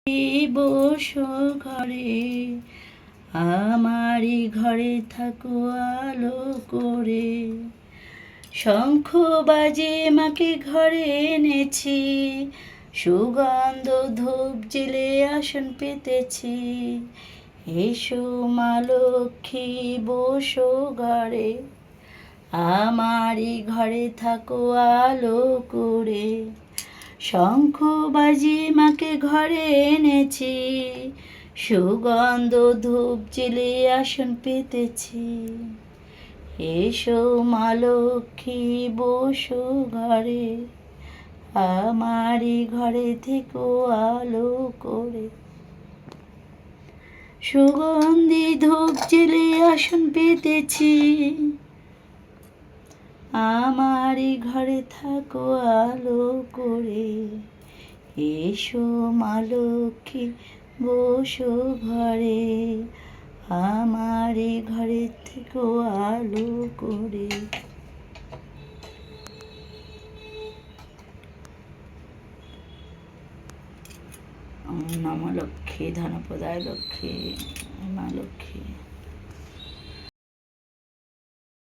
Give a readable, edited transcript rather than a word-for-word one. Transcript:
বসো ঘরে, আমারই ঘরে থাকো আলো করে। শঙ্খ বাজে মাকে ঘরে এনেছি, সুগন্ধ ধূপ জেলে আসন পেতেছি। এসো মা লক্ষ্মী বসো ঘরে, আমারই ঘরে থাকো আলো করে। শঙ্খ বাজিয়ে মাকে ঘরে এনেছি, সুগন্ধ ধূপ জেলে আসন পেতেছি। এসো মা লক্ষ্মী বসো ঘরে, আমারই ঘরে থেকো আলো করে। সুগন্ধি ধূপ জেলে আসন পেতেছি, আমারই ঘরে থাকো আলো করে। এসো মা লক্ষ্মী বসো ঘরে, আমারই ঘরে থেকো আলো করে। নম লক্ষ্মী ধনপদায় লক্ষ্মী মা লক্ষ্মী।